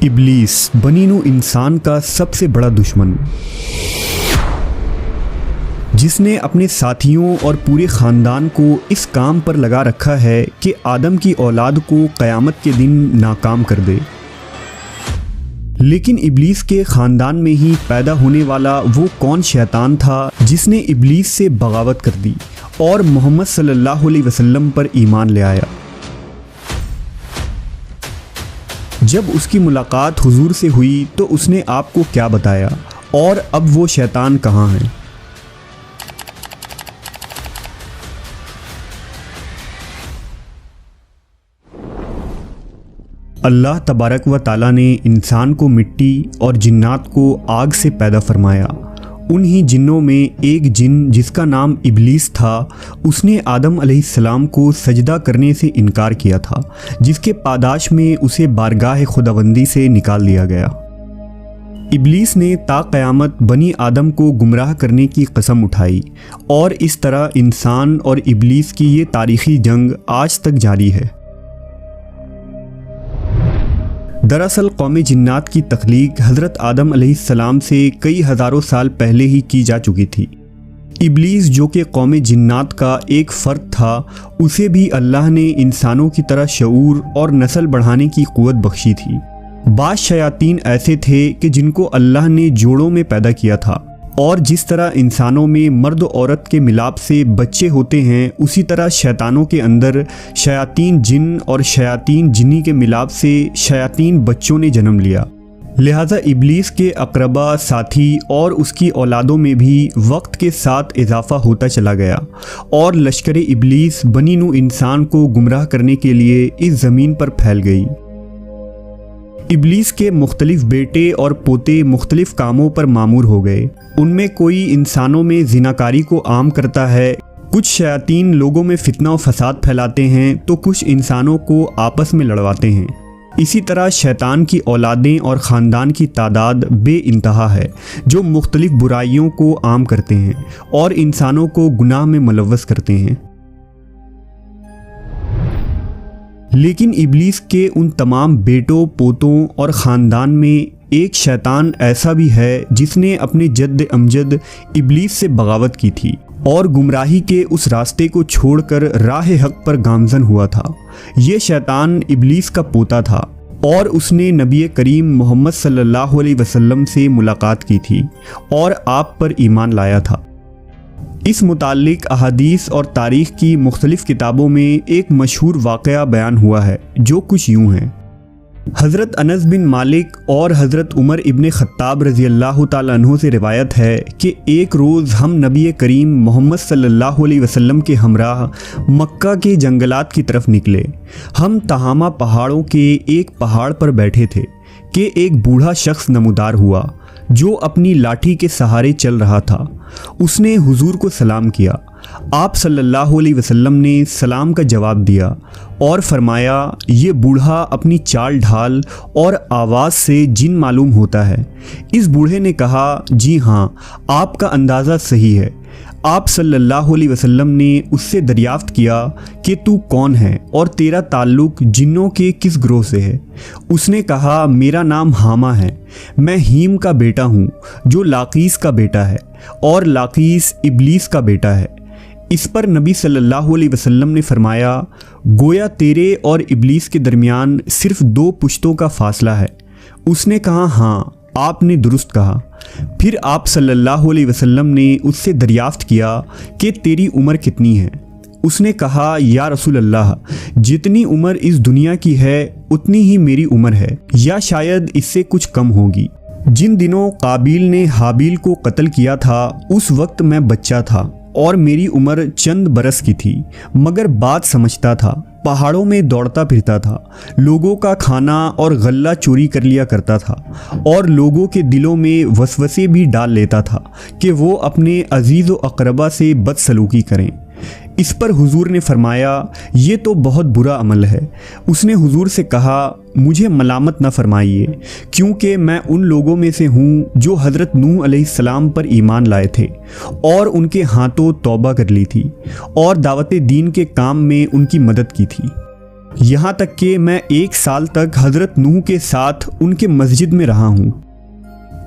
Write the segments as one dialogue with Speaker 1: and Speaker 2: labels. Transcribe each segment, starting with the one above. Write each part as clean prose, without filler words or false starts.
Speaker 1: ابلیس بنی نوع انسان کا سب سے بڑا دشمن، جس نے اپنے ساتھیوں اور پورے خاندان کو اس کام پر لگا رکھا ہے کہ آدم کی اولاد کو قیامت کے دن ناکام کر دے۔ لیکن ابلیس کے خاندان میں ہی پیدا ہونے والا وہ کون شیطان تھا جس نے ابلیس سے بغاوت کر دی اور محمد صلی اللہ علیہ وسلم پر ایمان لے آیا؟ جب اس کی ملاقات حضور سے ہوئی تو اس نے آپ کو کیا بتایا، اور اب وہ شیطان کہاں ہے؟ اللہ تبارک و تعالیٰ نے انسان کو مٹی اور جنات کو آگ سے پیدا فرمایا۔ انہی جنوں میں ایک جن جس کا نام ابلیس تھا، اس نے آدم علیہ السلام کو سجدہ کرنے سے انکار کیا تھا، جس کے پاداش میں اسے بارگاہ خداوندی سے نکال دیا گیا۔ ابلیس نے تا قیامت بنی آدم کو گمراہ کرنے کی قسم اٹھائی، اور اس طرح انسان اور ابلیس کی یہ تاریخی جنگ آج تک جاری ہے۔ دراصل قوم جنات کی تخلیق حضرت آدم علیہ السلام سے کئی ہزاروں سال پہلے ہی کی جا چکی تھی۔ ابلیس جو کہ قوم جنات کا ایک فرد تھا، اسے بھی اللہ نے انسانوں کی طرح شعور اور نسل بڑھانے کی قوت بخشی تھی۔ بعض شیاطین ایسے تھے کہ جن کو اللہ نے جوڑوں میں پیدا کیا تھا، اور جس طرح انسانوں میں مرد و عورت کے ملاپ سے بچے ہوتے ہیں، اسی طرح شیطانوں کے اندر شیاطین جن اور شیاطین جنی کے ملاپ سے شیاطین بچوں نے جنم لیا۔ لہٰذا ابلیس کے اقربا، ساتھی اور اس کی اولادوں میں بھی وقت کے ساتھ اضافہ ہوتا چلا گیا، اور لشکر ابلیس بنی نوع انسان کو گمراہ کرنے کے لیے اس زمین پر پھیل گئی۔ ابلیس کے مختلف بیٹے اور پوتے مختلف کاموں پر مامور ہو گئے۔ ان میں کوئی انسانوں میں زناکاری کو عام کرتا ہے، کچھ شیاطین لوگوں میں فتنہ و فساد پھیلاتے ہیں، تو کچھ انسانوں کو آپس میں لڑواتے ہیں۔ اسی طرح شیطان کی اولادیں اور خاندان کی تعداد بے انتہا ہے، جو مختلف برائیوں کو عام کرتے ہیں اور انسانوں کو گناہ میں ملوث کرتے ہیں۔ لیکن ابلیس کے ان تمام بیٹوں، پوتوں اور خاندان میں ایک شیطان ایسا بھی ہے جس نے اپنے جد امجد ابلیس سے بغاوت کی تھی اور گمراہی کے اس راستے کو چھوڑ کر راہ حق پر گامزن ہوا تھا۔ یہ شیطان ابلیس کا پوتا تھا، اور اس نے نبی کریم محمد صلی اللہ علیہ وسلم سے ملاقات کی تھی اور آپ پر ایمان لایا تھا۔ اس متعلق احادیث اور تاریخ کی مختلف کتابوں میں ایک مشہور واقعہ بیان ہوا ہے، جو کچھ یوں ہے۔ حضرت انس بن مالک اور حضرت عمر ابن خطاب رضی اللہ تعالیٰ عنہ سے روایت ہے کہ ایک روز ہم نبی کریم محمد صلی اللہ علیہ وسلم کے ہمراہ مکہ کے جنگلات کی طرف نکلے۔ ہم تہامہ پہاڑوں کے ایک پہاڑ پر بیٹھے تھے کہ ایک بوڑھا شخص نمودار ہوا جو اپنی لاٹھی کے سہارے چل رہا تھا۔ اس نے حضور کو سلام کیا۔ آپ صلی اللہ علیہ وسلم نے سلام کا جواب دیا اور فرمایا، یہ بوڑھا اپنی چال ڈھال اور آواز سے جن معلوم ہوتا ہے۔ اس بوڑھے نے کہا، جی ہاں، آپ کا اندازہ صحیح ہے۔ آپ صلی اللہ علیہ وسلم نے اس سے دریافت کیا کہ تو کون ہے اور تیرا تعلق جنوں کے کس گروہ سے ہے؟ اس نے کہا، میرا نام حامہ ہے، میں ہیم کا بیٹا ہوں جو لاقیس کا بیٹا ہے، اور لاقیس ابلیس کا بیٹا ہے۔ اس پر نبی صلی اللہ علیہ وسلم نے فرمایا، گویا تیرے اور ابلیس کے درمیان صرف 2 پشتوں کا فاصلہ ہے۔ اس نے کہا، ہاں، آپ نے درست کہا۔ پھر آپ صلی اللہ علیہ وسلم نے اس سے دریافت کیا کہ تیری عمر کتنی ہے؟ اس نے کہا، یا رسول اللہ، جتنی عمر اس دنیا کی ہے اتنی ہی میری عمر ہے، یا شاید اس سے کچھ کم ہوگی۔ جن دنوں قابیل نے حابیل کو قتل کیا تھا، اس وقت میں بچہ تھا اور میری عمر چند برس کی تھی، مگر بات سمجھتا تھا، پہاڑوں میں دوڑتا پھرتا تھا، لوگوں کا کھانا اور غلہ چوری کر لیا کرتا تھا، اور لوگوں کے دلوں میں وسوسے بھی ڈال لیتا تھا کہ وہ اپنے عزیز و اقربا سے بدسلوکی کریں۔ اس پر حضور نے فرمایا، یہ تو بہت برا عمل ہے۔ اس نے حضور سے کہا، مجھے ملامت نہ فرمائیے، کیونکہ میں ان لوگوں میں سے ہوں جو حضرت نوح علیہ السلام پر ایمان لائے تھے اور ان کے ہاتھوں توبہ کر لی تھی اور دعوت دین کے کام میں ان کی مدد کی تھی۔ یہاں تک کہ میں 1 سال تک حضرت نوح کے ساتھ ان کے مسجد میں رہا ہوں۔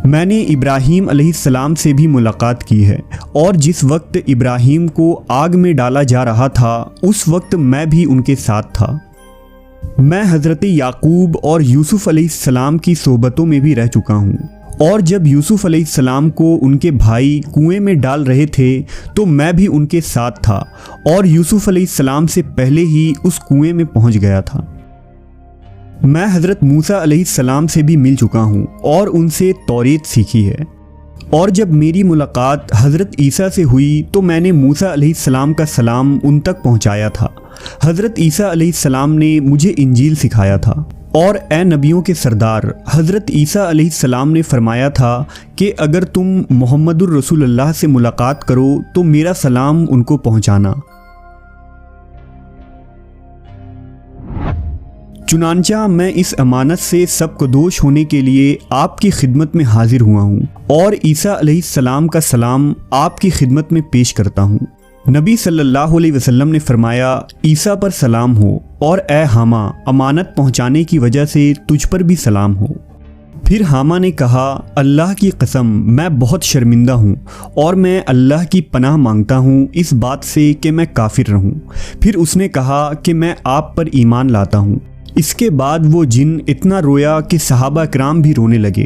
Speaker 1: میں نے ابراہیم علیہ السلام سے بھی ملاقات کی ہے، اور جس وقت ابراہیم کو آگ میں ڈالا جا رہا تھا اس وقت میں بھی ان کے ساتھ تھا۔ میں حضرت یعقوب اور یوسف علیہ السلام کی صحبتوں میں بھی رہ چکا ہوں، اور جب یوسف علیہ السلام کو ان کے بھائی کنویں میں ڈال رہے تھے تو میں بھی ان کے ساتھ تھا، اور یوسف علیہ السلام سے پہلے ہی اس کنویں میں پہنچ گیا تھا۔ میں حضرت موسیٰ علیہ السلام سے بھی مل چکا ہوں اور ان سے توریت سیکھی ہے، اور جب میری ملاقات حضرت عیسیٰ سے ہوئی تو میں نے موسیٰ علیہ السلام کا سلام ان تک پہنچایا تھا۔ حضرت عیسیٰ علیہ السلام نے مجھے انجیل سکھایا تھا، اور اے نبیوں کے سردار حضرت عیسیٰ علیہ السلام نے فرمایا تھا کہ اگر تم محمد الرسول اللہ سے ملاقات کرو تو میرا سلام ان کو پہنچانا۔ چنانچہ میں اس امانت سے سبکدوش ہونے کے لیے آپ کی خدمت میں حاضر ہوا ہوں، اور عیسیٰ علیہ السلام کا سلام آپ کی خدمت میں پیش کرتا ہوں۔ نبی صلی اللہ علیہ وسلم نے فرمایا، عیسیٰ پر سلام ہو، اور اے حامہ امانت پہنچانے کی وجہ سے تجھ پر بھی سلام ہو۔ پھر حامہ نے کہا، اللہ کی قسم میں بہت شرمندہ ہوں، اور میں اللہ کی پناہ مانگتا ہوں اس بات سے کہ میں کافر رہوں۔ پھر اس نے کہا کہ میں آپ پر ایمان لاتا ہوں۔ اس کے بعد وہ جن اتنا رویا کہ صحابہ کرام بھی رونے لگے۔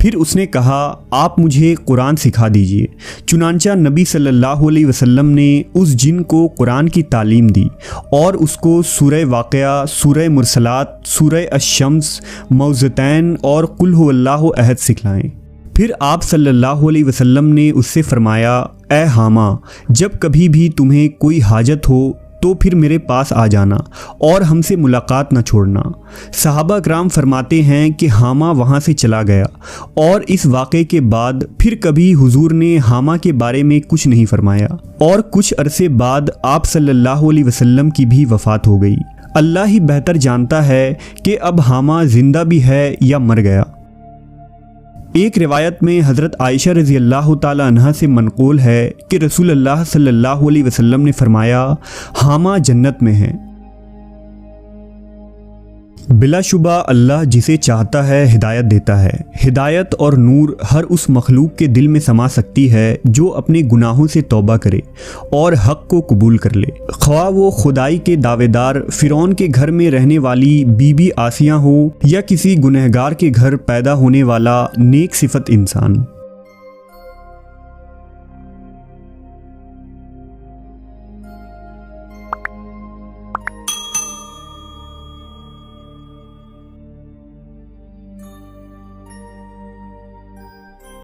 Speaker 1: پھر اس نے کہا، آپ مجھے قرآن سکھا دیجئے۔ چنانچہ نبی صلی اللہ علیہ وسلم نے اس جن کو قرآن کی تعلیم دی، اور اس کو سورہ واقعہ، سورہ مرسلات، سورہ الشمس، موعظتین اور قل هو اللہ احد سکھلائیں۔ پھر آپ صلی اللہ علیہ وسلم نے اس سے فرمایا، اے حامہ جب کبھی بھی تمہیں کوئی حاجت ہو تو پھر میرے پاس آ جانا اور ہم سے ملاقات نہ چھوڑنا۔ صحابہ کرام فرماتے ہیں کہ حامہ وہاں سے چلا گیا، اور اس واقعے کے بعد پھر کبھی حضور نے حامہ کے بارے میں کچھ نہیں فرمایا، اور کچھ عرصے بعد آپ صلی اللہ علیہ وسلم کی بھی وفات ہو گئی۔ اللہ ہی بہتر جانتا ہے کہ اب حامہ زندہ بھی ہے یا مر گیا۔ ایک روایت میں حضرت عائشہ رضی اللہ تعالی عنہ سے منقول ہے کہ رسول اللہ صلی اللہ علیہ وسلم نے فرمایا، حامہ جنت میں ہیں۔ بلا شبہ اللہ جسے چاہتا ہے ہدایت دیتا ہے۔ ہدایت اور نور ہر اس مخلوق کے دل میں سما سکتی ہے جو اپنے گناہوں سے توبہ کرے اور حق کو قبول کر لے، خواہ وہ خدائی کے دعوے دار فرعون کے گھر میں رہنے والی بی بی آسیہ ہو یا کسی گنہگار کے گھر پیدا ہونے والا نیک صفت انسان۔